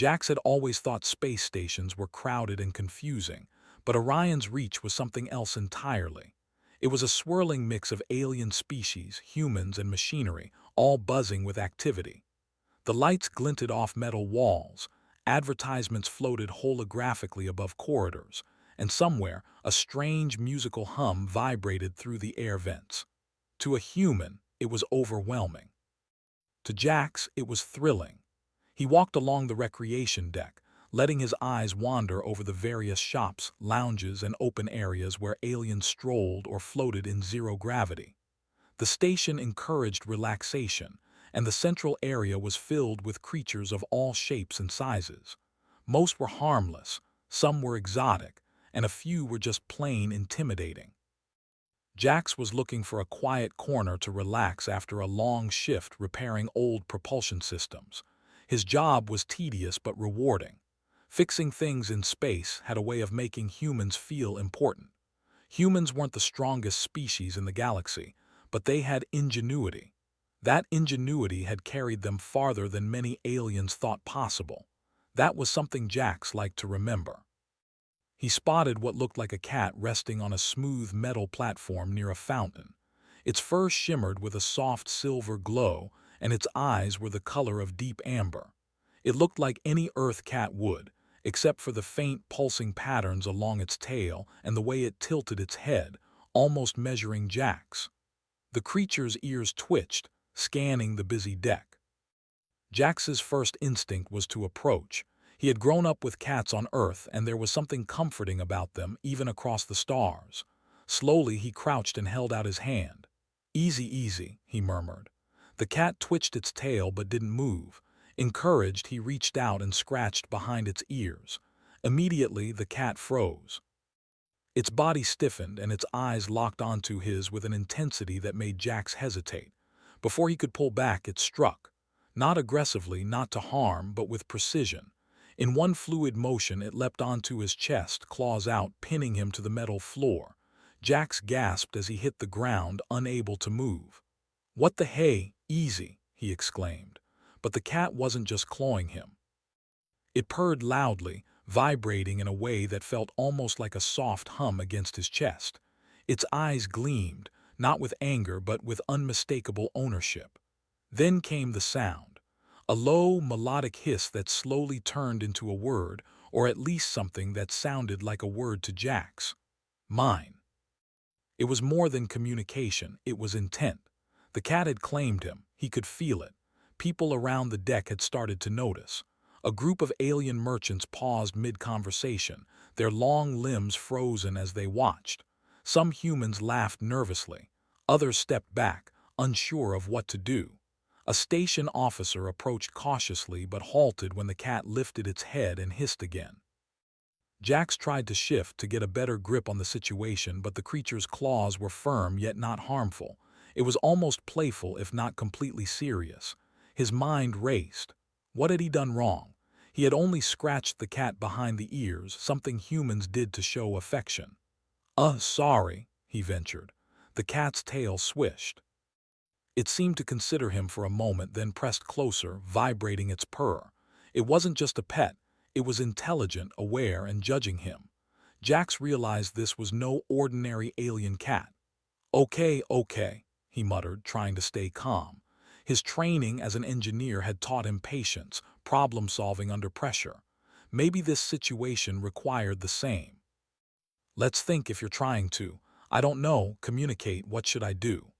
Jax had always thought space stations were crowded and confusing, but Orion's reach was something else entirely. It was a swirling mix of alien species, humans, and machinery, all buzzing with activity. The lights glinted off metal walls, advertisements floated holographically above corridors, and somewhere a strange musical hum vibrated through the air vents. To a human, it was overwhelming. To Jax, it was thrilling. He walked along the recreation deck, letting his eyes wander over the various shops, lounges, and open areas where aliens strolled or floated in zero gravity. The station encouraged relaxation, and the central area was filled with creatures of all shapes and sizes. Most were harmless, some were exotic, and a few were just plain intimidating. Jax was looking for a quiet corner to relax after a long shift repairing old propulsion systems. His job was tedious but rewarding. Fixing things in space had a way of making humans feel important. Humans weren't the strongest species in the galaxy, but they had ingenuity. That ingenuity had carried them farther than many aliens thought possible. That was something Jax liked to remember. He spotted what looked like a cat resting on a smooth metal platform near a fountain. Its fur shimmered with a soft silver glow, and its eyes were the color of deep amber. It looked like any Earth cat would, except for the faint pulsing patterns along its tail and the way it tilted its head, almost measuring Jax. The creature's ears twitched, scanning the busy deck. Jax's first instinct was to approach. He had grown up with cats on Earth, and there was something comforting about them, even across the stars. Slowly, he crouched and held out his hand. "Easy, easy," he murmured. The cat twitched its tail but didn't move. Encouraged, he reached out and scratched behind its ears. Immediately, the cat froze. Its body stiffened and its eyes locked onto his with an intensity that made Jax hesitate. Before he could pull back, it struck. Not aggressively, not to harm, but with precision. In one fluid motion, it leapt onto his chest, claws out, pinning him to the metal floor. Jax gasped as he hit the ground, unable to move. "What the hey, easy," he exclaimed. But the cat wasn't just clawing him. It purred loudly, vibrating in a way that felt almost like a soft hum against his chest. Its eyes gleamed, not with anger but with unmistakable ownership. Then came the sound. A low, melodic hiss that slowly turned into a word, or at least something that sounded like a word to Jax. "Mine." It was more than communication, it was intent. The cat had claimed him, he could feel it. People around the deck had started to notice. A group of alien merchants paused mid-conversation, their long limbs frozen as they watched. Some humans laughed nervously. Others stepped back, unsure of what to do. A station officer approached cautiously but halted when the cat lifted its head and hissed again. Jax tried to shift to get a better grip on the situation, but the creature's claws were firm yet not harmful. It was almost playful if not completely serious. His mind raced. What had he done wrong? He had only scratched the cat behind the ears, something humans did to show affection. Sorry," he ventured. The cat's tail swished. It seemed to consider him for a moment, then pressed closer, vibrating its purr. It wasn't just a pet. It was intelligent, aware, and judging him. Jax realized this was no ordinary alien cat. Okay, he muttered, trying to stay calm. His training as an engineer had taught him patience, problem-solving under pressure. Maybe this situation required the same. "Let's think if you're trying to. I don't know, communicate, what should I do?"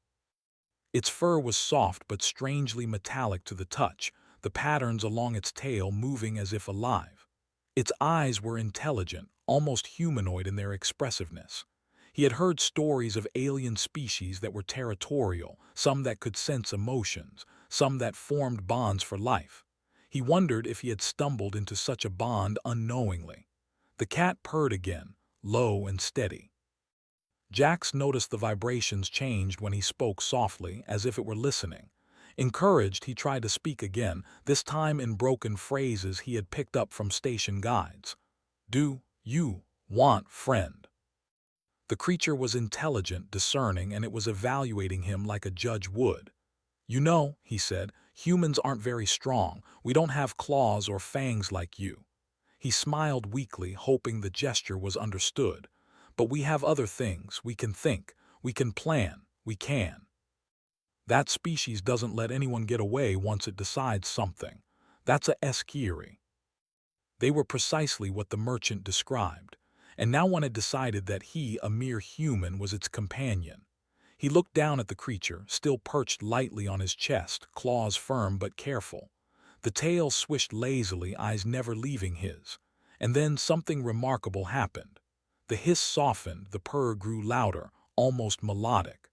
Its fur was soft but strangely metallic to the touch, the patterns along its tail moving as if alive. Its eyes were intelligent, almost humanoid in their expressiveness. He had heard stories of alien species that were territorial, some that could sense emotions, some that formed bonds for life. He wondered if he had stumbled into such a bond unknowingly. The cat purred again, low and steady. Jax noticed the vibrations changed when he spoke softly, as if it were listening. Encouraged, he tried to speak again, this time in broken phrases he had picked up from station guides. "Do you want friend?" The creature was intelligent, discerning, and it was evaluating him like a judge would. "You know," he said, Humans aren't very strong. We don't have claws or fangs like you." He smiled weakly, hoping the gesture was understood. "But we have other things. We can think. We can plan. We can. That species doesn't let anyone get away once it decides something. That's a Scifi." They were precisely what the merchant described, and now one had decided that he, a mere human, was its companion. He looked down at the creature, still perched lightly on his chest, claws firm but careful. The tail swished lazily, eyes never leaving his. And then something remarkable happened. The hiss softened, the purr grew louder, almost melodic.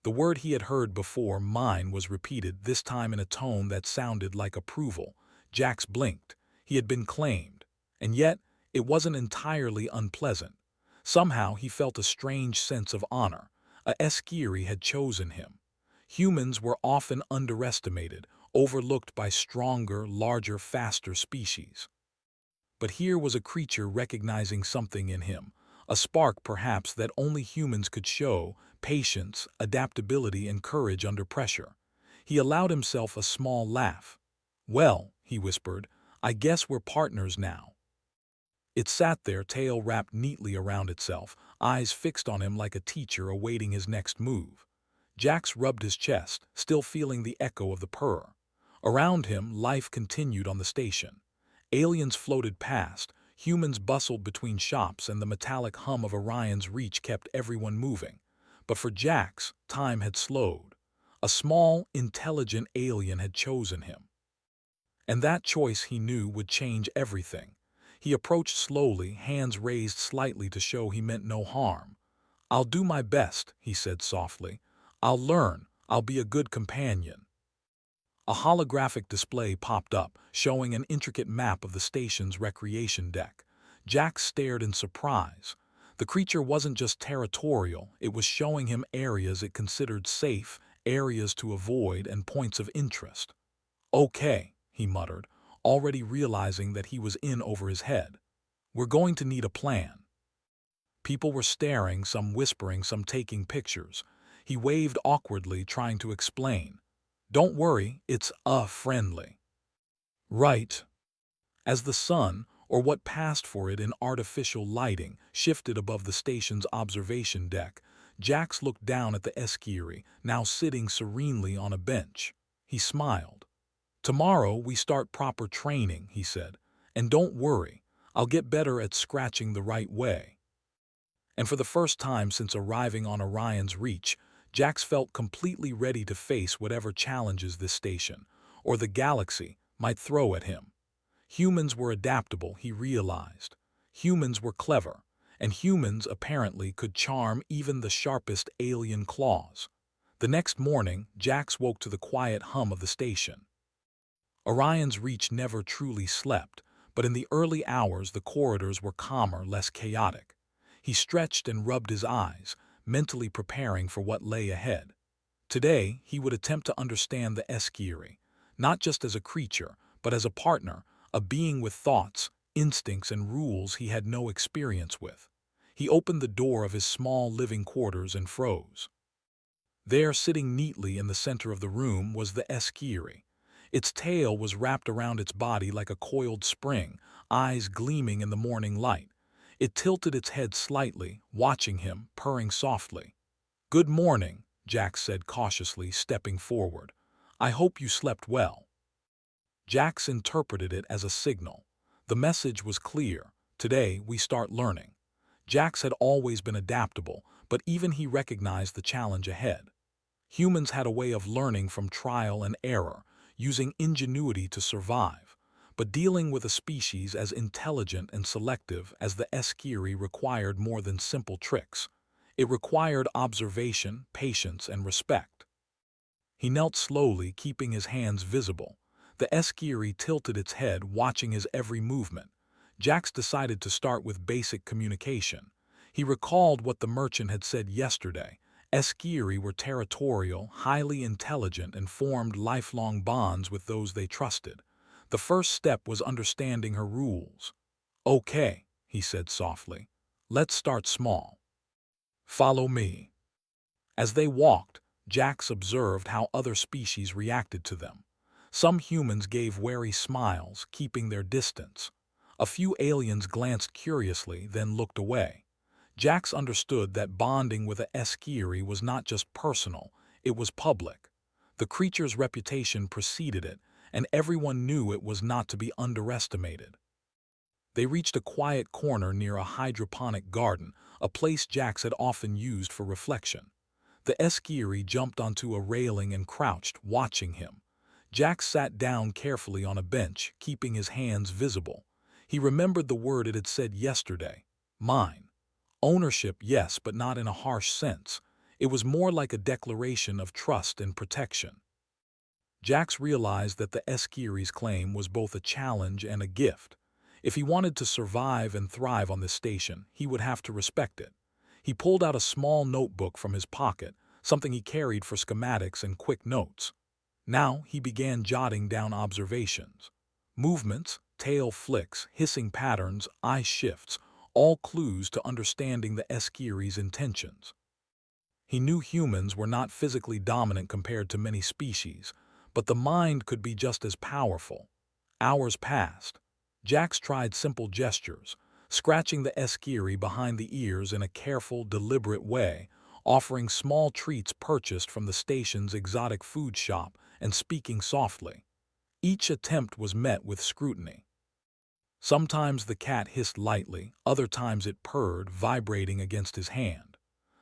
The word he had heard before, "mine," was repeated, this time in a tone that sounded like approval. Jax blinked. He had been claimed. And yet, it wasn't entirely unpleasant. Somehow he felt a strange sense of honor. A Scifi had chosen him. Humans were often underestimated, overlooked by stronger, larger, faster species. But here was a creature recognizing something in him, a spark perhaps that only humans could show: patience, adaptability, and courage under pressure. He allowed himself a small laugh. "Well," he whispered, "I guess we're partners now." It sat there, tail wrapped neatly around itself, eyes fixed on him like a teacher awaiting his next move. Jax rubbed his chest, still feeling the echo of the purr. Around him, life continued on the station. Aliens floated past, humans bustled between shops, and the metallic hum of Orion's reach kept everyone moving. But for Jax, time had slowed. A small, intelligent alien had chosen him. And that choice, he knew, would change everything. He approached slowly, hands raised slightly to show he meant no harm. "I'll do my best," he said softly. "I'll learn. I'll be a good companion." A holographic display popped up, showing an intricate map of the station's recreation deck. Jax stared in surprise. The creature wasn't just territorial, it was showing him areas it considered safe, areas to avoid, and points of interest. "Okay," he muttered, already realizing that he was in over his head. "We're going to need a plan." People were staring, some whispering, some taking pictures. He waved awkwardly, trying to explain. "Don't worry, it's friendly." Right. As the sun, or what passed for it in artificial lighting, shifted above the station's observation deck, Jax looked down at the Scifi, now sitting serenely on a bench. He smiled. "Tomorrow we start proper training," he said. "And don't worry, I'll get better at scratching the right way." And for the first time since arriving on Orion's reach, Jax felt completely ready to face whatever challenges this station, or the galaxy, might throw at him. Humans were adaptable, he realized. Humans were clever, and humans apparently could charm even the sharpest alien claws. The next morning, Jax woke to the quiet hum of the station. Orion's reach never truly slept, but in the early hours the corridors were calmer, less chaotic. He stretched and rubbed his eyes, mentally preparing for what lay ahead. Today, he would attempt to understand the Scifi, not just as a creature, but as a partner, a being with thoughts, instincts, and rules he had no experience with. He opened the door of his small living quarters and froze. There, sitting neatly in the center of the room, was the Scifi. Its tail was wrapped around its body like a coiled spring, eyes gleaming in the morning light. It tilted its head slightly, watching him, purring softly. "Good morning," Jax said cautiously, stepping forward. "I hope you slept well." Jax interpreted it as a signal. The message was clear. Today, we start learning. Jax had always been adaptable, but even he recognized the challenge ahead. Humans had a way of learning from trial and error, using ingenuity to survive. But dealing with a species as intelligent and selective as the Scifi required more than simple tricks. It required observation, patience, and respect. He knelt slowly, keeping his hands visible. The Scifi tilted its head, watching his every movement. Jax decided to start with basic communication. He recalled what the merchant had said yesterday. Scifi were territorial, highly intelligent, and formed lifelong bonds with those they trusted. The first step was understanding her rules. "Okay," he said softly. "Let's start small. Follow me." As they walked, Jax observed how other species reacted to them. Some humans gave wary smiles, keeping their distance. A few aliens glanced curiously, then looked away. Jax understood that bonding with a Scifi was not just personal, it was public. The creature's reputation preceded it, and everyone knew it was not to be underestimated. They reached a quiet corner near a hydroponic garden, a place Jax had often used for reflection. The Scifi jumped onto a railing and crouched, watching him. Jax sat down carefully on a bench, keeping his hands visible. He remembered the word it had said yesterday, mine. Ownership, yes, but not in a harsh sense. It was more like a declaration of trust and protection. Jax realized that the Scifi's claim was both a challenge and a gift. If he wanted to survive and thrive on this station, he would have to respect it. He pulled out a small notebook from his pocket, something he carried for schematics and quick notes. Now he began jotting down observations. Movements, tail flicks, hissing patterns, eye shifts, all clues to understanding the Scifi's intentions. He knew humans were not physically dominant compared to many species, but the mind could be just as powerful. Hours passed. Jax tried simple gestures, scratching the Scifi behind the ears in a careful, deliberate way, offering small treats purchased from the station's exotic food shop and speaking softly. Each attempt was met with scrutiny. Sometimes the cat hissed lightly, other times it purred, vibrating against his hand.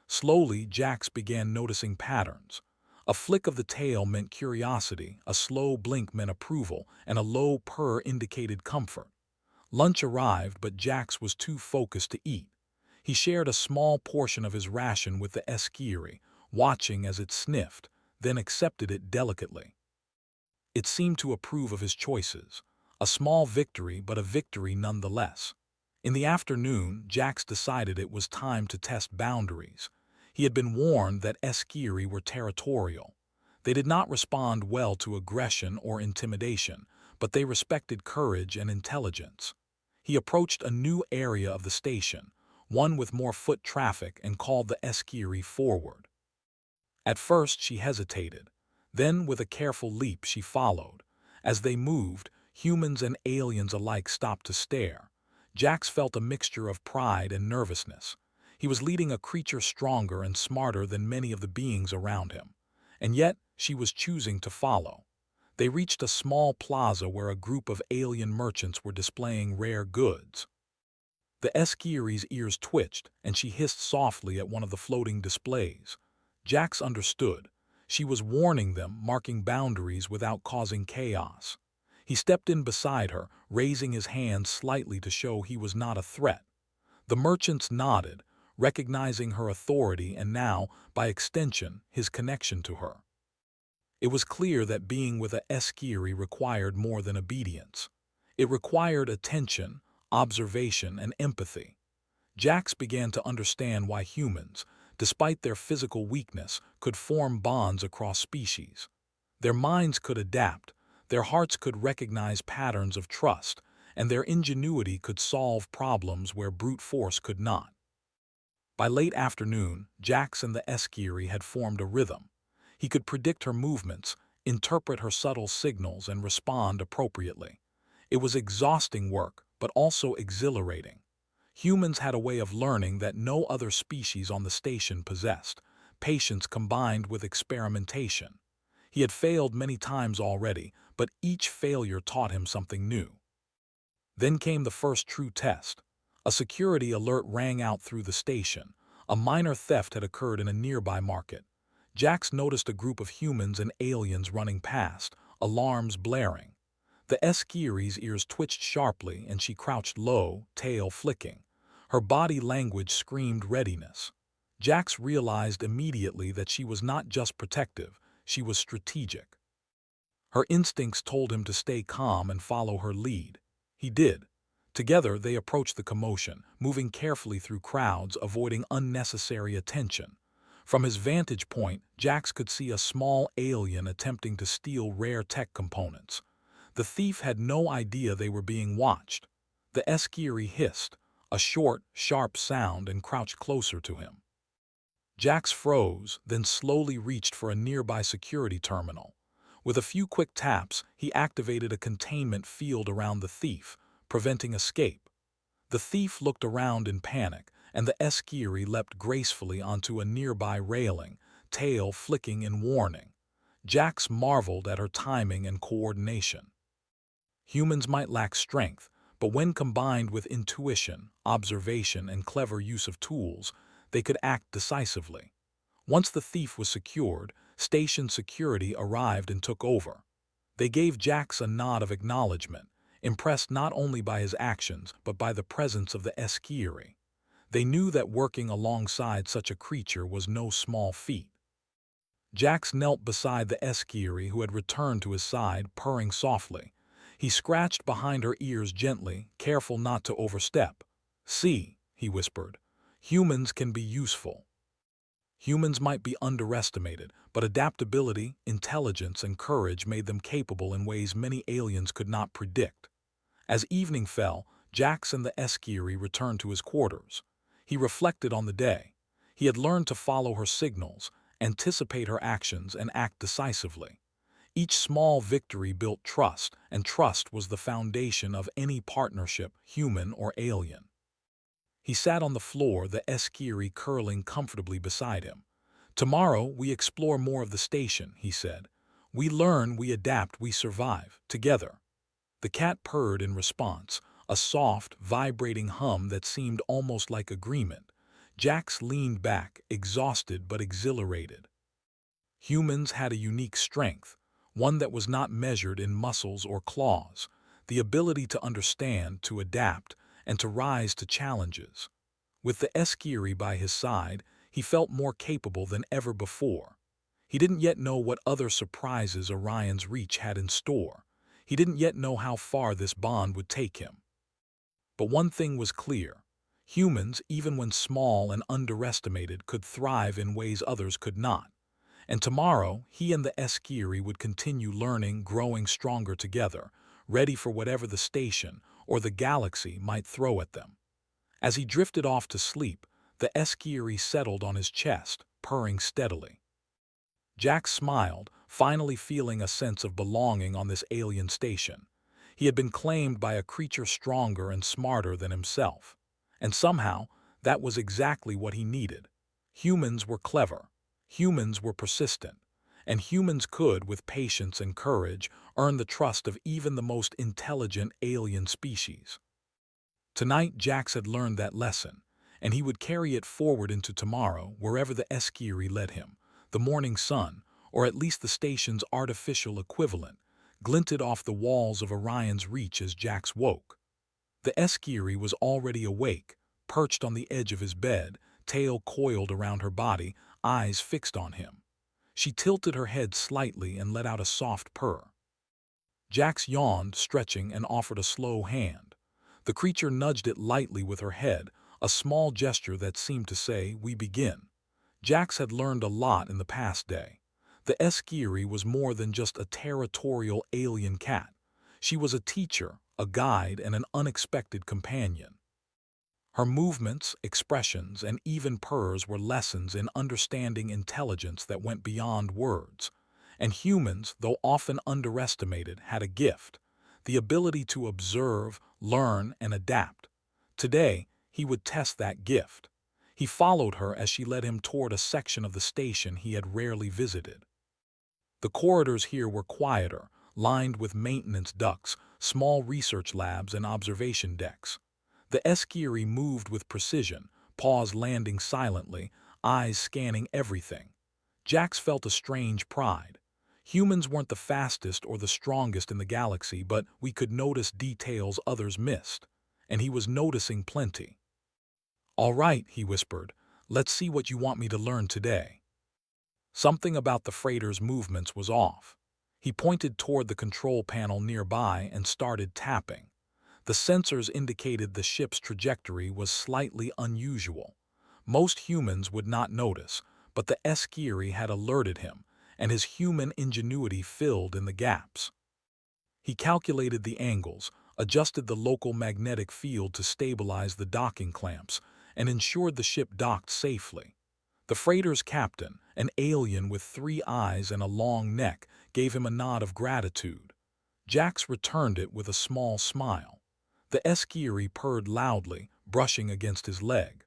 Slowly, Jax began noticing patterns. A flick of the tail meant curiosity, a slow blink meant approval, and a low purr indicated comfort. Lunch arrived, but Jax was too focused to eat. He shared a small portion of his ration with the Scifi, watching as it sniffed, then accepted it delicately. It seemed to approve of his choices. A small victory, but a victory nonetheless. In the afternoon, Jax decided it was time to test boundaries. He had been warned that Scifi were territorial. They did not respond well to aggression or intimidation, but they respected courage and intelligence. He approached a new area of the station, one with more foot traffic, and called the Scifi forward. At first she hesitated. Then, with a careful leap, she followed. As they moved, humans and aliens alike stopped to stare. Jax felt a mixture of pride and nervousness. He was leading a creature stronger and smarter than many of the beings around him. And yet, she was choosing to follow. They reached a small plaza where a group of alien merchants were displaying rare goods. The Scifi's ears twitched, and she hissed softly at one of the floating displays. Jax understood. She was warning them, marking boundaries without causing chaos. He stepped in beside her, raising his hand slightly to show he was not a threat. The merchants nodded, recognizing her authority and now, by extension, his connection to her. It was clear that being with a Scifi required more than obedience. It required attention, observation, and empathy. Jax began to understand why humans, despite their physical weakness, could form bonds across species. Their minds could adapt, their hearts could recognize patterns of trust, and their ingenuity could solve problems where brute force could not. By late afternoon, Jax and the Scifi had formed a rhythm. He could predict her movements, interpret her subtle signals, and respond appropriately. It was exhausting work, but also exhilarating. Humans had a way of learning that no other species on the station possessed, patience combined with experimentation. He had failed many times already, but each failure taught him something new. Then came the first true test. A security alert rang out through the station. A minor theft had occurred in a nearby market. Jax noticed a group of humans and aliens running past, alarms blaring. The Scifi's ears twitched sharply and she crouched low, tail flicking. Her body language screamed readiness. Jax realized immediately that she was not just protective, she was strategic. Her instincts told him to stay calm and follow her lead. He did. Together they approached the commotion, moving carefully through crowds, avoiding unnecessary attention. From his vantage point, Jax could see a small alien attempting to steal rare tech components. The thief had no idea they were being watched. The Scifi hissed, a short, sharp sound, and crouched closer to him. Jax froze, then slowly reached for a nearby security terminal. With a few quick taps, he activated a containment field around the thief, preventing escape. The thief looked around in panic, and the Esquire leapt gracefully onto a nearby railing, tail flicking in warning. Jax marveled at her timing and coordination. Humans might lack strength, but when combined with intuition, observation, and clever use of tools, they could act decisively. Once the thief was secured, station security arrived and took over. They gave Jax a nod of acknowledgement, impressed not only by his actions but by the presence of the Esquire. They knew that working alongside such a creature was no small feat. Jax knelt beside the Esquire who had returned to his side, purring softly. He scratched behind her ears gently, careful not to overstep. "See," he whispered, "humans can be useful. Humans might be underestimated, but adaptability, intelligence, and courage made them capable in ways many aliens could not predict." As evening fell, Jax and the Esquire returned to his quarters. He reflected on the day. He had learned to follow her signals, anticipate her actions, and act decisively. Each small victory built trust, and trust was the foundation of any partnership, human or alien. He sat on the floor, the Esquire curling comfortably beside him. "Tomorrow we explore more of the station," he said. "We learn, we adapt, we survive, together." The cat purred in response, a soft, vibrating hum that seemed almost like agreement. Jax leaned back, exhausted but exhilarated. Humans had a unique strength, one that was not measured in muscles or claws, the ability to understand, to adapt, and to rise to challenges. With the Esquire by his side, he felt more capable than ever before. He didn't yet know what other surprises Orion's reach had in store. He didn't yet know how far this bond would take him. But one thing was clear. Humans, even when small and underestimated, could thrive in ways others could not. And tomorrow, he and the Esquire would continue learning, growing stronger together, ready for whatever the station or the galaxy might throw at them. As he drifted off to sleep, the Esquire settled on his chest, purring steadily. Jax smiled, finally feeling a sense of belonging on this alien station. He had been claimed by a creature stronger and smarter than himself. And somehow, that was exactly what he needed. Humans were clever. Humans were persistent. And humans could, with patience and courage, earn the trust of even the most intelligent alien species. Tonight, Jax had learned that lesson, and he would carry it forward into tomorrow, wherever the Esquire led him. The morning sun, or at least the station's artificial equivalent, glinted off the walls of Orion's reach as Jax woke. The Esquire was already awake, perched on the edge of his bed, tail coiled around her body, eyes fixed on him. She tilted her head slightly and let out a soft purr. Jax yawned, stretching, and offered a slow hand. The creature nudged it lightly with her head, a small gesture that seemed to say, "We begin." Jax had learned a lot in the past day. The Esquire was more than just a territorial alien cat. She was a teacher, a guide, and an unexpected companion. Her movements, expressions, and even purrs were lessons in understanding intelligence that went beyond words. And humans, though often underestimated, had a gift: the ability to observe, learn, and adapt. Today, he would test that gift. He followed her as she led him toward a section of the station he had rarely visited. The corridors here were quieter, lined with maintenance ducts, small research labs, and observation decks. The Esquire moved with precision, paws landing silently, eyes scanning everything. Jax felt a strange pride. Humans weren't the fastest or the strongest in the galaxy, but we could notice details others missed. And he was noticing plenty. "All right," he whispered, "let's see what you want me to learn today." Something about the freighter's movements was off. He pointed toward the control panel nearby and started tapping. The sensors indicated the ship's trajectory was slightly unusual. Most humans would not notice, but the Esquire had alerted him, and his human ingenuity filled in the gaps. He calculated the angles, adjusted the local magnetic field to stabilize the docking clamps, and ensured the ship docked safely. The freighter's captain, An alien with 3 eyes and a long neck gave him a nod of gratitude. Jax returned it with a small smile. The Scifi purred loudly, brushing against his leg.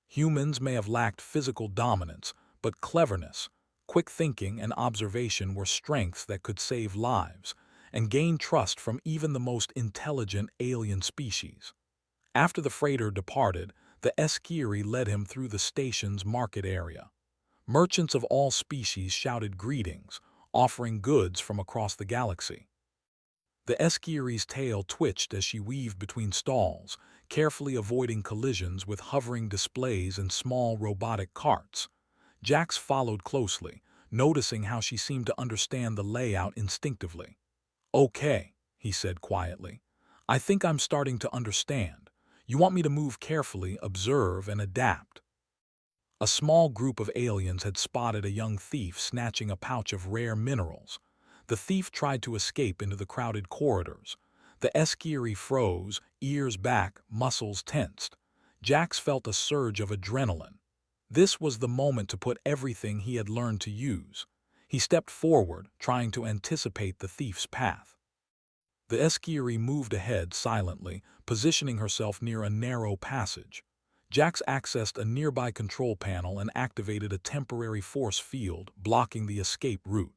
Humans may have lacked physical dominance, but cleverness, quick thinking, and observation were strengths that could save lives and gain trust from even the most intelligent alien species. After the freighter departed, the Scifi led him through the station's market area. Merchants of all species shouted greetings, offering goods from across the galaxy. The Scifi's tail twitched as she weaved between stalls, carefully avoiding collisions with hovering displays and small robotic carts. Jax followed closely, noticing how she seemed to understand the layout instinctively. "Okay," he said quietly. "I think I'm starting to understand. You want me to move carefully, observe, and adapt." A small group of aliens had spotted a young thief snatching a pouch of rare minerals. The thief tried to escape into the crowded corridors. The Scifi froze, ears back, muscles tensed. Jax felt a surge of adrenaline. This was the moment to put everything he had learned to use. He stepped forward, trying to anticipate the thief's path. The Scifi moved ahead silently, positioning herself near a narrow passage. Jax accessed a nearby control panel and activated a temporary force field, blocking the escape route.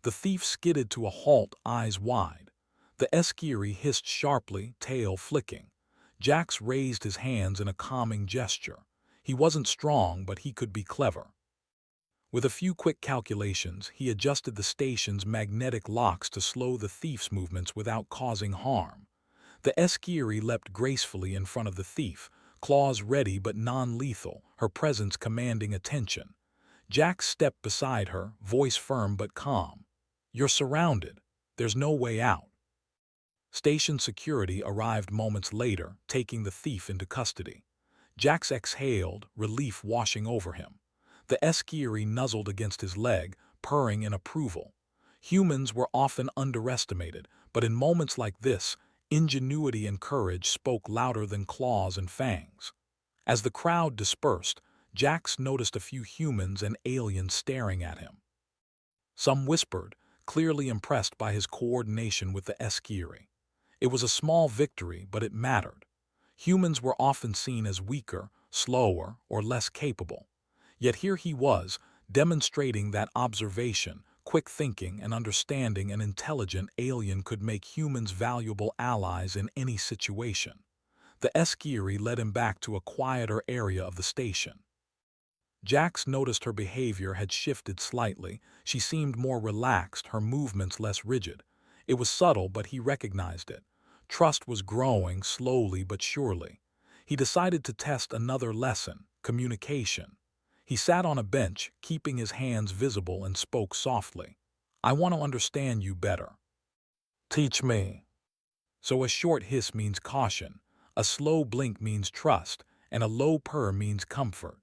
The thief skidded to a halt, eyes wide. The Scifi hissed sharply, tail flicking. Jax raised his hands in a calming gesture. He wasn't strong, but he could be clever. With a few quick calculations, he adjusted the station's magnetic locks to slow the thief's movements without causing harm. The Scifi leapt gracefully in front of the thief, claws ready but non-lethal, her presence commanding attention. Jax stepped beside her, voice firm but calm. "You're surrounded. There's no way out." Station security arrived moments later, taking the thief into custody. Jax exhaled, relief washing over him. The Scifi nuzzled against his leg, purring in approval. Humans were often underestimated, but in moments like this, ingenuity and courage spoke louder than claws and fangs. As the crowd dispersed, Jax noticed a few humans and aliens staring at him. Some whispered, clearly impressed by his coordination with the Scifi. It was a small victory, but it mattered. Humans were often seen as weaker, slower, or less capable. Yet here he was, demonstrating that observation, quick thinking, and understanding an intelligent alien could make humans valuable allies in any situation. The Scifi led him back to a quieter area of the station. Jax noticed her behavior had shifted slightly. She seemed more relaxed, her movements less rigid. It was subtle, but he recognized it. Trust was growing, slowly but surely. He decided to test another lesson, communication. He sat on a bench, keeping his hands visible, and spoke softly. "I want to understand you better. Teach me." So a short hiss means caution, a slow blink means trust, and a low purr means comfort.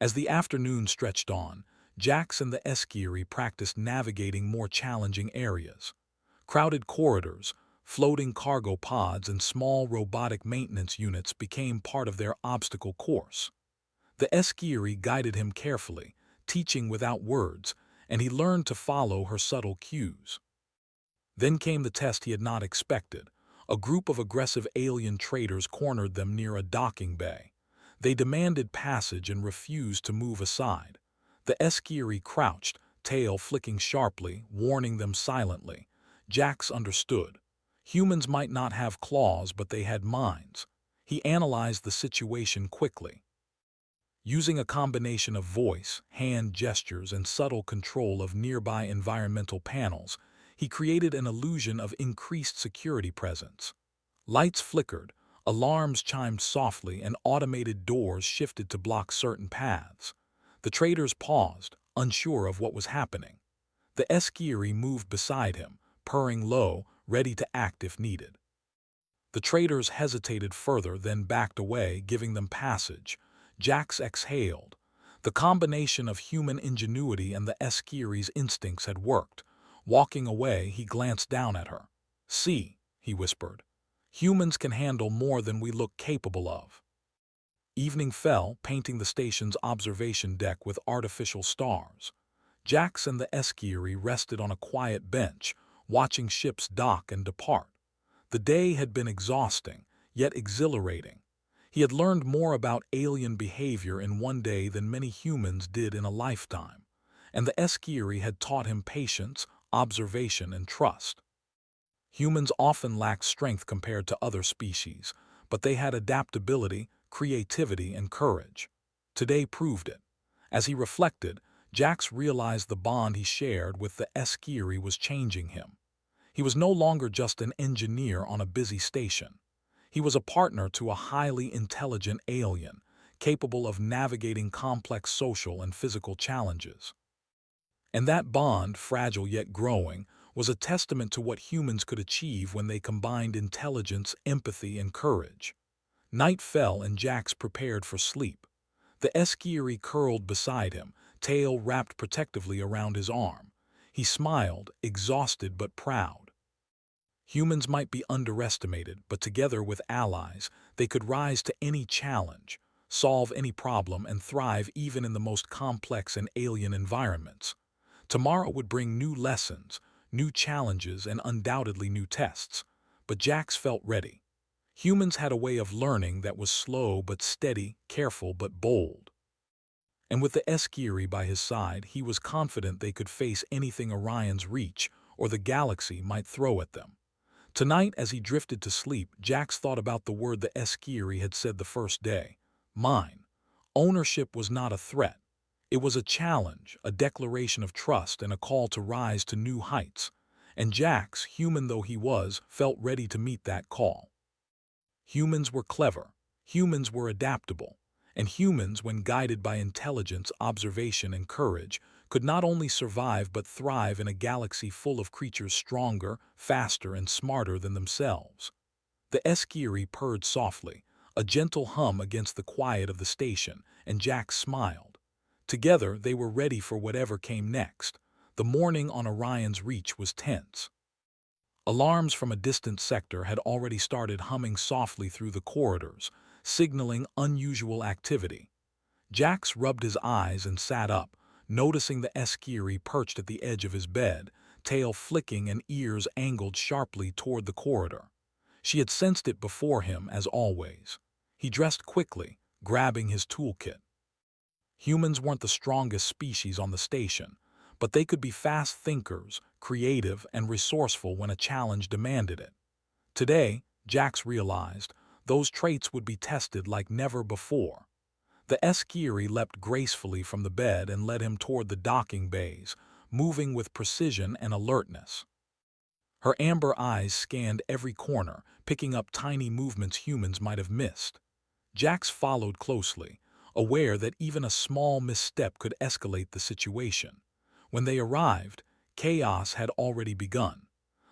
As the afternoon stretched on, Jax and the Scifi practiced navigating more challenging areas. Crowded corridors, floating cargo pods, and small robotic maintenance units became part of their obstacle course. The Scifi guided him carefully, teaching without words, and he learned to follow her subtle cues. Then came the test he had not expected. A group of aggressive alien traders cornered them near a docking bay. They demanded passage and refused to move aside. The Scifi crouched, tail flicking sharply, warning them silently. Jax understood. Humans might not have claws, but they had minds. He analyzed the situation quickly. Using a combination of voice, hand gestures, and subtle control of nearby environmental panels, he created an illusion of increased security presence. Lights flickered, alarms chimed softly, and automated doors shifted to block certain paths. The traders paused, unsure of what was happening. The Scifi moved beside him, purring low, ready to act if needed. The traders hesitated further, then backed away, giving them passage. Jax exhaled. The combination of human ingenuity and the Scifi's instincts had worked. Walking away, he glanced down at her. "See," he whispered. "Humans can handle more than we look capable of." Evening fell, painting the station's observation deck with artificial stars. Jax and the Esquire rested on a quiet bench, watching ships dock and depart. The day had been exhausting, yet exhilarating. He had learned more about alien behavior in one day than many humans did in a lifetime, and the Esquire had taught him patience, observation, and trust. Humans often lack strength compared to other species, but they had adaptability, creativity, and courage. Today proved it. As he reflected, Jax realized the bond he shared with the Esquire was changing him. He was no longer just an engineer on a busy station. He was a partner to a highly intelligent alien, capable of navigating complex social and physical challenges. And that bond, fragile yet growing, was a testament to what humans could achieve when they combined intelligence, empathy, and courage. Night fell and Jax prepared for sleep. The Esquire curled beside him, tail wrapped protectively around his arm. He smiled, exhausted but proud. Humans might be underestimated, but together with allies, they could rise to any challenge, solve any problem, and thrive even in the most complex and alien environments. Tomorrow would bring new lessons, new challenges, and undoubtedly new tests. But Jax felt ready. Humans had a way of learning that was slow but steady, careful but bold. And with the Esquire by his side, he was confident they could face anything Orion's reach or the galaxy might throw at them. Tonight, as he drifted to sleep, Jax thought about the word the Esquire had said the first day: mine. Ownership was not a threat. It was a challenge, a declaration of trust, and a call to rise to new heights. And Jax, human though he was, felt ready to meet that call. Humans were clever, humans were adaptable, and humans, when guided by intelligence, observation, and courage, could not only survive but thrive in a galaxy full of creatures stronger, faster, and smarter than themselves. The Esquire purred softly, a gentle hum against the quiet of the station, and Jack smiled. Together, they were ready for whatever came next. The morning on Orion's reach was tense. Alarms from a distant sector had already started humming softly through the corridors, signaling unusual activity. Jax rubbed his eyes and sat up, noticing the Esquire perched at the edge of his bed, tail flicking and ears angled sharply toward the corridor. She had sensed it before him, as always. He dressed quickly, grabbing his toolkit. Humans weren't the strongest species on the station, but they could be fast thinkers, creative, and resourceful when a challenge demanded it. Today, Jax realized, those traits would be tested like never before. The Esquire leapt gracefully from the bed and led him toward the docking bays, moving with precision and alertness. Her amber eyes scanned every corner, picking up tiny movements humans might have missed. Jax followed closely, aware that even a small misstep could escalate the situation. When they arrived, chaos had already begun.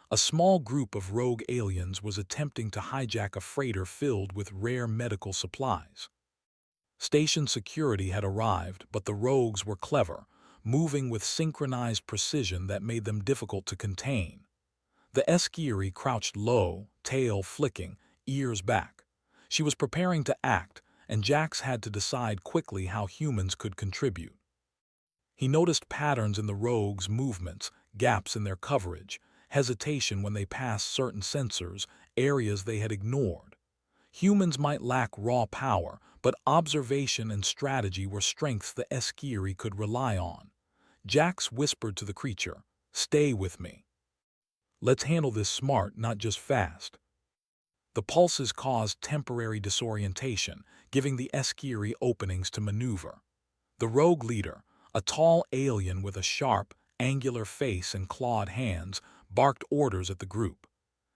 A small group of rogue aliens was attempting to hijack a freighter filled with rare medical supplies. Station security had arrived, but the rogues were clever, moving with synchronized precision that made them difficult to contain. The Esquire crouched low, tail flicking, ears back. She was preparing to act, and Jax had to decide quickly how humans could contribute. He noticed patterns in the rogues' movements, gaps in their coverage, hesitation when they passed certain sensors, areas they had ignored. Humans might lack raw power, but observation and strategy were strengths the Esquire could rely on. Jax whispered to the creature, "Stay with me. Let's handle this smart, not just fast." The pulses caused temporary disorientation, giving the Esquire openings to maneuver. The rogue leader, a tall alien with a sharp, angular face and clawed hands, barked orders at the group.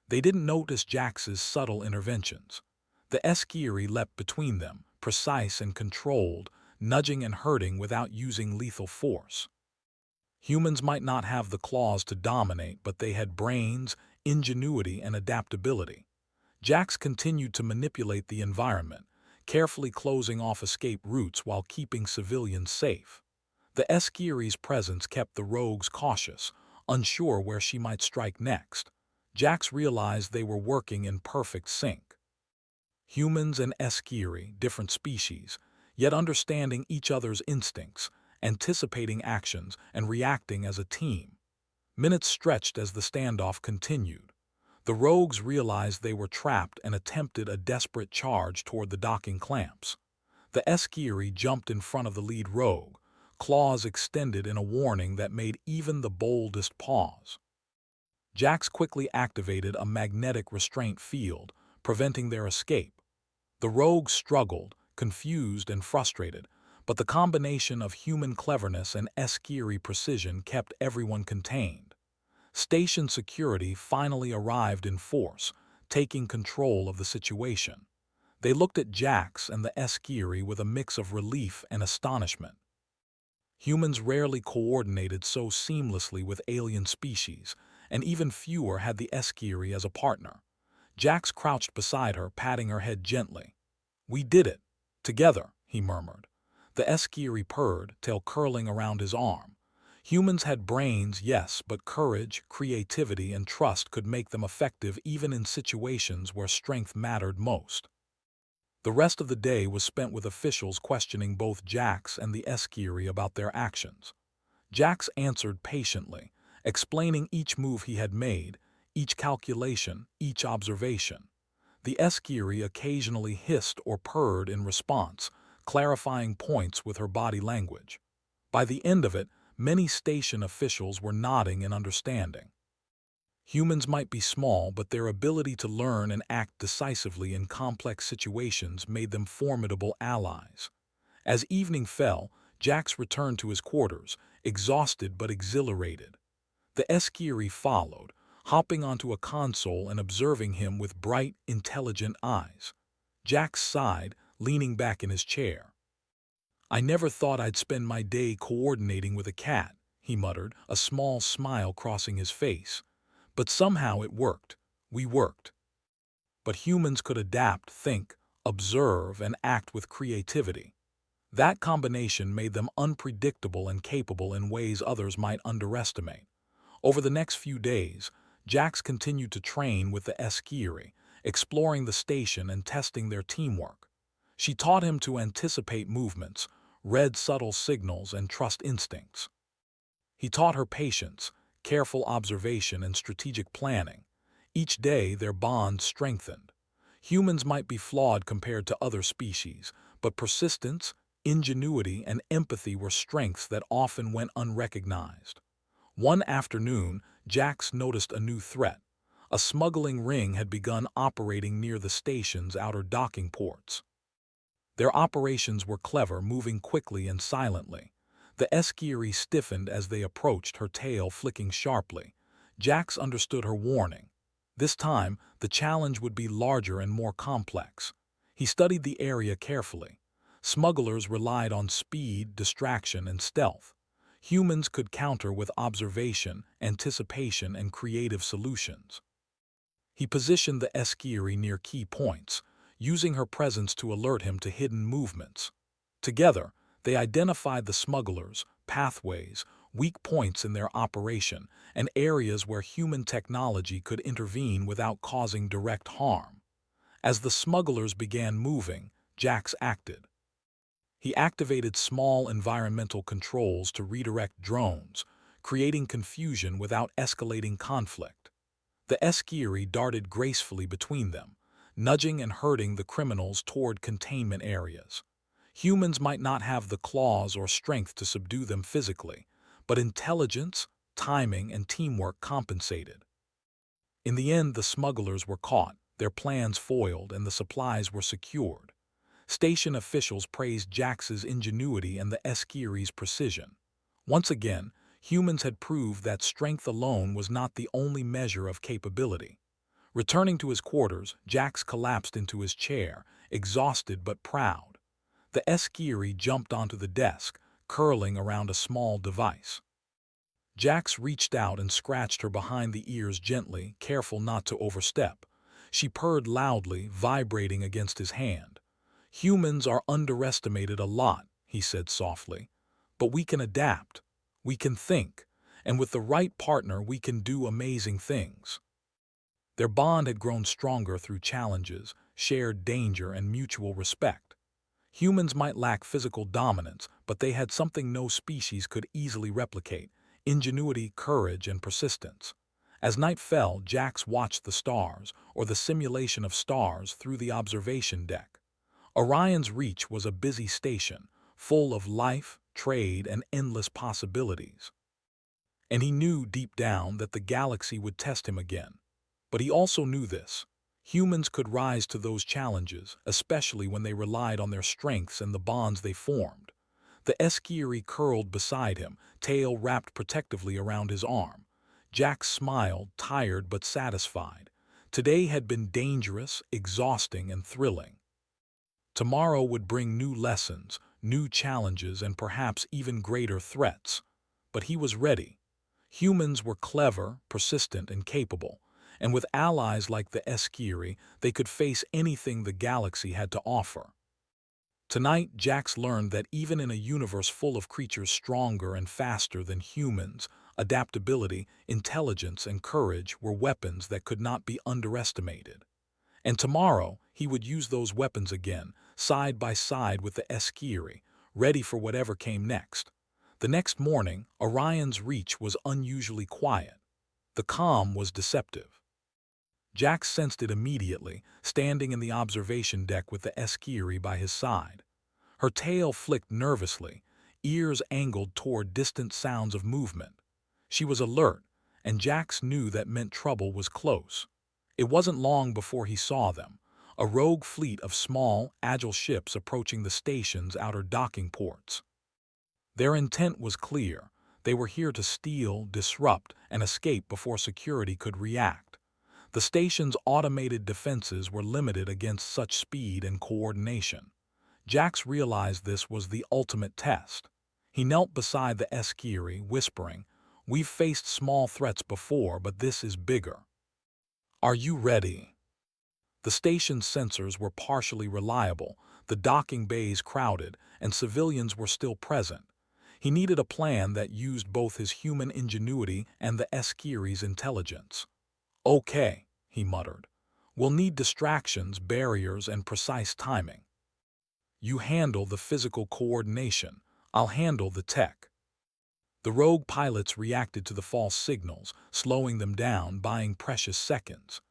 They didn't notice Jax's subtle interventions. The Esquire leapt between them, precise and controlled, nudging and hurting without using lethal force. Humans might not have the claws to dominate, but they had brains, ingenuity, and adaptability. Jax continued to manipulate the environment, carefully closing off escape routes while keeping civilians safe. The Esquire's presence kept the rogues cautious, unsure where she might strike next. Jax realized they were working in perfect sync. Humans and Esquiri, different species, yet understanding each other's instincts, anticipating actions, and reacting as a team. Minutes stretched as the standoff continued. The rogues realized they were trapped and attempted a desperate charge toward the docking clamps. The Esquiri jumped in front of the lead rogue, claws extended in a warning that made even the boldest pause. Jax quickly activated a magnetic restraint field, preventing their escape. The rogues struggled, confused and frustrated, but the combination of human cleverness and Esquiri precision kept everyone contained. Station security finally arrived in force, taking control of the situation. They looked at Jax and the Esquiri with a mix of relief and astonishment. Humans rarely coordinated so seamlessly with alien species, and even fewer had the Esquiri as a partner. Jax crouched beside her, patting her head gently. "We did it. Together," he murmured. The Esquiri purred, tail curling around his arm. Humans had brains, yes, but courage, creativity, and trust could make them effective even in situations where strength mattered most. The rest of the day was spent with officials questioning both Jax and the Esquiri about their actions. Jax answered patiently, explaining each move he had made, each calculation, each observation. The Esquiri occasionally hissed or purred in response, clarifying points with her body language. By the end of it, many station officials were nodding in understanding. Humans might be small, but their ability to learn and act decisively in complex situations made them formidable allies. As evening fell, Jax returned to his quarters, exhausted but exhilarated. The Esquiri followed, hopping onto a console and observing him with bright, intelligent eyes. Jax sighed, leaning back in his chair. "I never thought I'd spend my day coordinating with a cat," he muttered, a small smile crossing his face. "But somehow it worked. We worked." But humans could adapt, think, observe, and act with creativity. That combination made them unpredictable and capable in ways others might underestimate. Over the next few days, Jax continued to train with the Esquiri, exploring the station and testing their teamwork. She taught him to anticipate movements, read subtle signals, and trust instincts. He taught her patience, careful observation, and strategic planning. Each day, their bond strengthened. Humans might be flawed compared to other species, but persistence, ingenuity, and empathy were strengths that often went unrecognized. One afternoon, Jax noticed a new threat. A smuggling ring had begun operating near the station's outer docking ports. Their operations were clever, moving quickly and silently. The Esquiri stiffened as they approached, her tail flicking sharply. Jax understood her warning. This time, the challenge would be larger and more complex. He studied the area carefully. Smugglers relied on speed, distraction, and stealth. Humans could counter with observation, anticipation, and creative solutions. He positioned the Esquiri near key points, using her presence to alert him to hidden movements. Together, they identified the smugglers, pathways, weak points in their operation, and areas where human technology could intervene without causing direct harm. As the smugglers began moving, Jax acted. He activated small environmental controls to redirect drones, creating confusion without escalating conflict. The Esquiri darted gracefully between them, nudging and herding the criminals toward containment areas. Humans might not have the claws or strength to subdue them physically, but intelligence, timing, and teamwork compensated. In the end, the smugglers were caught, their plans foiled, and the supplies were secured. Station officials praised Jax's ingenuity and the Esquiri's precision. Once again, humans had proved that strength alone was not the only measure of capability. Returning to his quarters, Jax collapsed into his chair, exhausted but proud. The Esquiri jumped onto the desk, curling around a small device. Jax reached out and scratched her behind the ears gently, careful not to overstep. She purred loudly, vibrating against his hand. "Humans are underestimated a lot," he said softly. "But we can adapt. We can think. And with the right partner, we can do amazing things." Their bond had grown stronger through challenges, shared danger, and mutual respect. Humans might lack physical dominance, but they had something no species could easily replicate: ingenuity, courage, and persistence. As night fell, Jax watched the stars, or the simulation of stars, through the observation deck. Orion's Reach was a busy station, full of life, trade, and endless possibilities. And he knew deep down that the galaxy would test him again. But he also knew this: humans could rise to those challenges, especially when they relied on their strengths and the bonds they formed. The Esquire curled beside him, tail wrapped protectively around his arm. Jack smiled, tired but satisfied. Today had been dangerous, exhausting, and thrilling. Tomorrow would bring new lessons, new challenges, and perhaps even greater threats. But he was ready. Humans were clever, persistent, and capable, and with allies like the Esquire, they could face anything the galaxy had to offer. Tonight, Jax learned that even in a universe full of creatures stronger and faster than humans, adaptability, intelligence, and courage were weapons that could not be underestimated. And tomorrow, he would use those weapons again, side by side with the Esquire, ready for whatever came next. The next morning, Orion's Reach was unusually quiet. The calm was deceptive. Jack sensed it immediately, standing in the observation deck with the Esquire by his side. Her tail flicked nervously, ears angled toward distant sounds of movement. She was alert, and Jax knew that meant trouble was close. It wasn't long before he saw them, a rogue fleet of small, agile ships approaching the station's outer docking ports. Their intent was clear: they were here to steal, disrupt, and escape before security could react. The station's automated defenses were limited against such speed and coordination. Jax realized this was the ultimate test. He knelt beside the Esquire, whispering, "We've faced small threats before, but this is bigger. Are you ready?" The station's sensors were partially reliable, the docking bays crowded, and civilians were still present. He needed a plan that used both his human ingenuity and the Esquire's intelligence. "Okay," he muttered. "We'll need distractions, barriers, and precise timing. You handle the physical coordination. I'll handle the tech." The rogue pilots reacted to the false signals, slowing them down, buying precious seconds.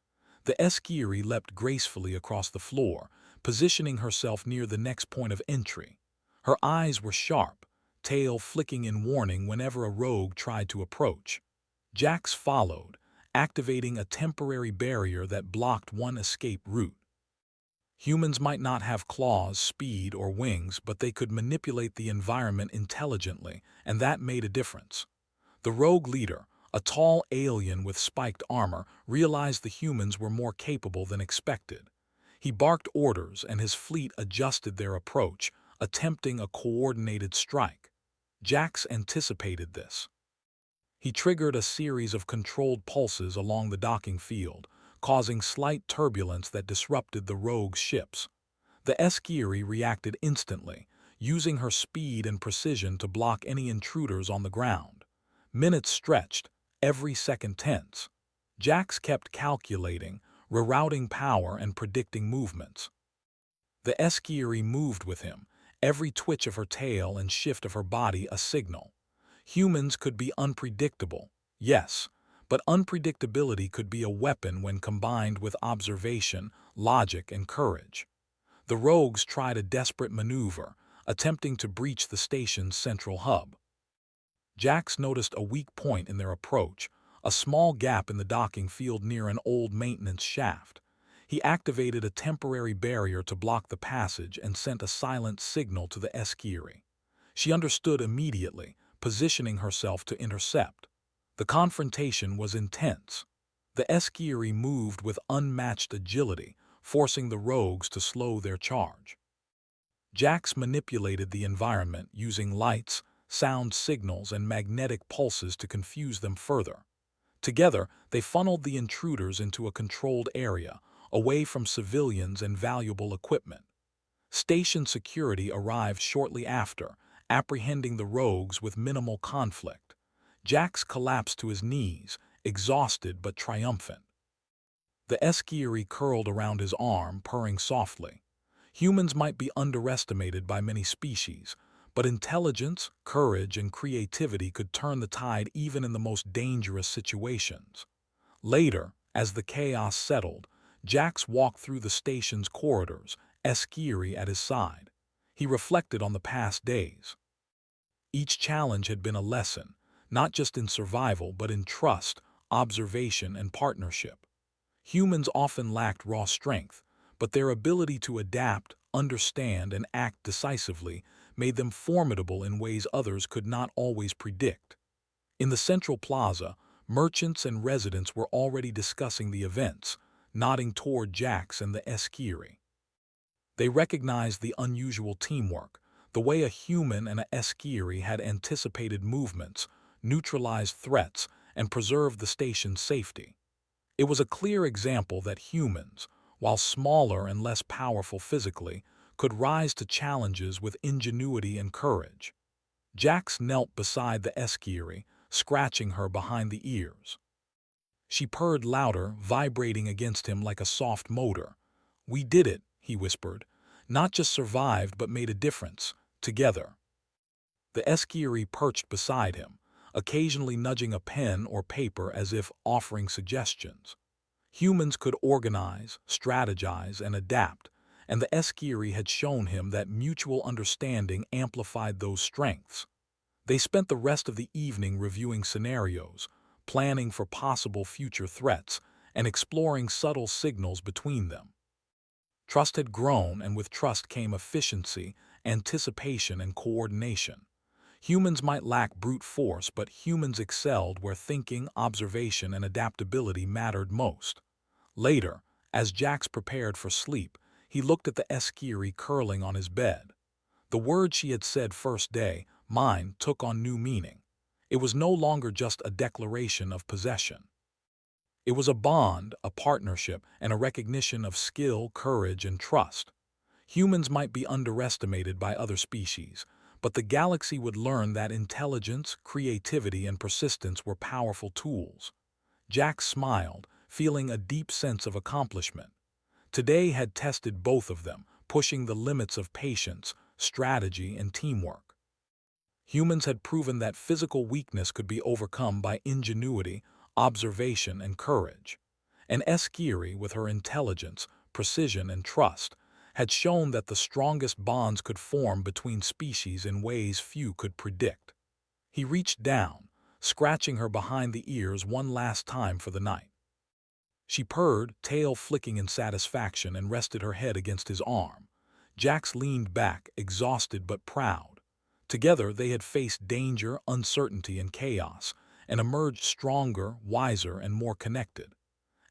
The Esquire leapt gracefully across the floor, positioning herself near the next point of entry. Her eyes were sharp, tail flicking in warning whenever a rogue tried to approach. Jax followed, activating a temporary barrier that blocked one escape route. Humans might not have claws, speed, or wings, but they could manipulate the environment intelligently, and that made a difference. The rogue leader, a tall alien with spiked armor, realized the humans were more capable than expected. He barked orders, and his fleet adjusted their approach, attempting a coordinated strike. Jax anticipated this. He triggered a series of controlled pulses along the docking field, causing slight turbulence that disrupted the rogue's ships. The Esquire reacted instantly, using her speed and precision to block any intruders on the ground. Minutes stretched, every second tense. Jax kept calculating, rerouting power and predicting movements. The Esquire moved with him, every twitch of her tail and shift of her body a signal. Humans could be unpredictable, yes, but unpredictability could be a weapon when combined with observation, logic, and courage. The rogues tried a desperate maneuver, attempting to breach the station's central hub. Jax noticed a weak point in their approach, a small gap in the docking field near an old maintenance shaft. He activated a temporary barrier to block the passage and sent a silent signal to the Esquire. She understood immediately, positioning herself to intercept. The confrontation was intense. The Esquire moved with unmatched agility, forcing the rogues to slow their charge. Jax manipulated the environment using lights, sound signals, and magnetic pulses to confuse them further. Together, they funneled the intruders into a controlled area, away from civilians and valuable equipment. Station security arrived shortly after, apprehending the rogues with minimal conflict. Jax collapsed to his knees, exhausted but triumphant. The Scifi curled around his arm, purring softly. Humans might be underestimated by many species, but intelligence, courage, and creativity could turn the tide even in the most dangerous situations. Later, as the chaos settled, Jax walked through the station's corridors, Scifi at his side. He reflected on the past days. Each challenge had been a lesson, not just in survival but in trust, observation, and partnership. Humans often lacked raw strength, but their ability to adapt, understand, and act decisively made them formidable in ways others could not always predict. In the central plaza, merchants and residents were already discussing the events, nodding toward Jax and the Scifi. They recognized the unusual teamwork, the way a human and a Scifi had anticipated movements, neutralized threats, and preserved the station's safety. It was a clear example that humans, while smaller and less powerful physically, could rise to challenges with ingenuity and courage. Jax knelt beside the Scifi, scratching her behind the ears. She purred louder, vibrating against him like a soft motor. "We did it," he whispered. "Not just survived, but made a difference. Together." The Scifi perched beside him, occasionally nudging a pen or paper as if offering suggestions. Humans could organize, strategize, and adapt, and the Scifi had shown him that mutual understanding amplified those strengths. They spent the rest of the evening reviewing scenarios, planning for possible future threats, and exploring subtle signals between them. Trust had grown, and with trust came efficiency, anticipation, and coordination. Humans might lack brute force, but humans excelled where thinking, observation, and adaptability mattered most. Later, as Jax prepared for sleep, he looked at the Scifi curling on his bed. The words she had said first day, "mine," took on new meaning. It was no longer just a declaration of possession. It was a bond, a partnership, and a recognition of skill, courage, and trust. Humans might be underestimated by other species, but the galaxy would learn that intelligence, creativity, and persistence were powerful tools. Jack smiled, feeling a deep sense of accomplishment. Today had tested both of them, pushing the limits of patience, strategy, and teamwork. Humans had proven that physical weakness could be overcome by ingenuity, observation, and courage. And Scifi, with her intelligence, precision, and trust, had shown that the strongest bonds could form between species in ways few could predict. He reached down, scratching her behind the ears one last time for the night. She purred, tail flicking in satisfaction, and rested her head against his arm. Jax leaned back, exhausted but proud. Together they had faced danger, uncertainty, and chaos, and emerged stronger, wiser, and more connected.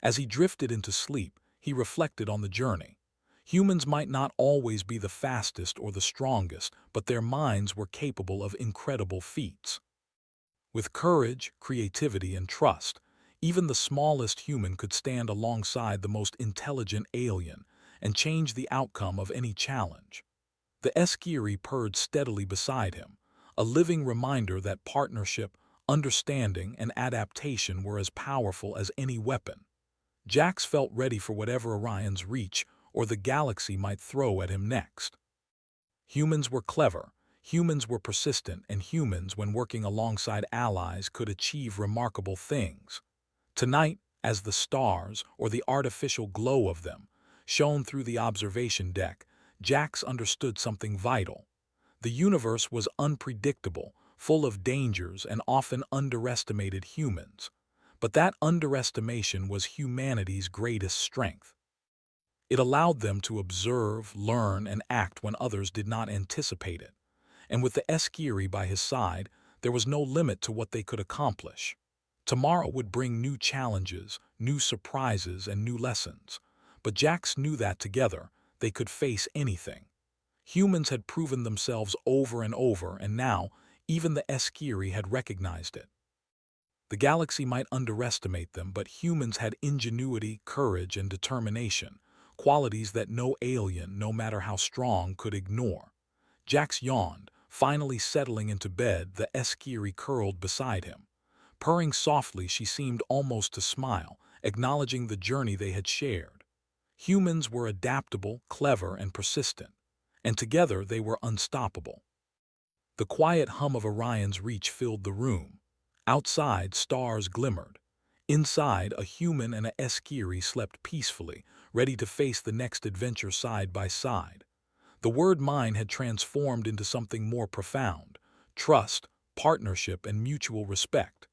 As he drifted into sleep, he reflected on the journey. Humans might not always be the fastest or the strongest, but their minds were capable of incredible feats. With courage, creativity, and trust, even the smallest human could stand alongside the most intelligent alien and change the outcome of any challenge. The Scifi purred steadily beside him, a living reminder that partnership, understanding, and adaptation were as powerful as any weapon. Jax felt ready for whatever Orion's reach or the galaxy might throw at him next. Humans were clever, humans were persistent, and humans, when working alongside allies, could achieve remarkable things. Tonight, as the stars, or the artificial glow of them, shone through the observation deck, Jax understood something vital. The universe was unpredictable, full of dangers, and often underestimated humans. But that underestimation was humanity's greatest strength. It allowed them to observe, learn, and act when others did not anticipate it. And with the Scifi by his side, there was no limit to what they could accomplish. Tomorrow would bring new challenges, new surprises, and new lessons. But Jax knew that together, they could face anything. Humans had proven themselves over and over, and now, even the Scifi had recognized it. The galaxy might underestimate them, but humans had ingenuity, courage, and determination, qualities that no alien, no matter how strong, could ignore. Jax yawned, finally settling into bed, the Scifi curled beside him. Purring softly, she seemed almost to smile, acknowledging the journey they had shared. Humans were adaptable, clever, and persistent, and together they were unstoppable. The quiet hum of Orion's reach filled the room. Outside, stars glimmered. Inside, a human and a Eskiri slept peacefully, ready to face the next adventure side by side. The word mine had transformed into something more profound: trust, partnership, and mutual respect.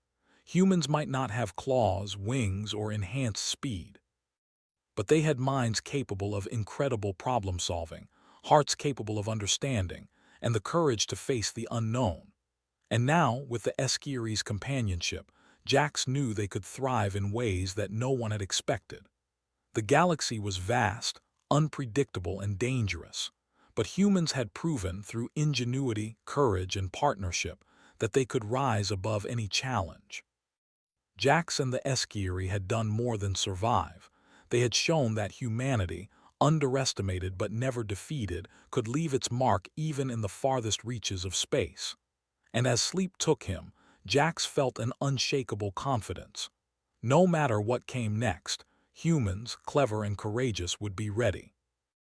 Humans might not have claws, wings, or enhanced speed, but they had minds capable of incredible problem-solving, hearts capable of understanding, and the courage to face the unknown. And now, with the Eskiri's companionship, Jax knew they could thrive in ways that no one had expected. The galaxy was vast, unpredictable, and dangerous, but humans had proven through ingenuity, courage, and partnership that they could rise above any challenge. Jax and the Eskiri had done more than survive. They had shown that humanity, underestimated but never defeated, could leave its mark even in the farthest reaches of space. And as sleep took him, Jax felt an unshakable confidence. No matter what came next, humans, clever and courageous, would be ready.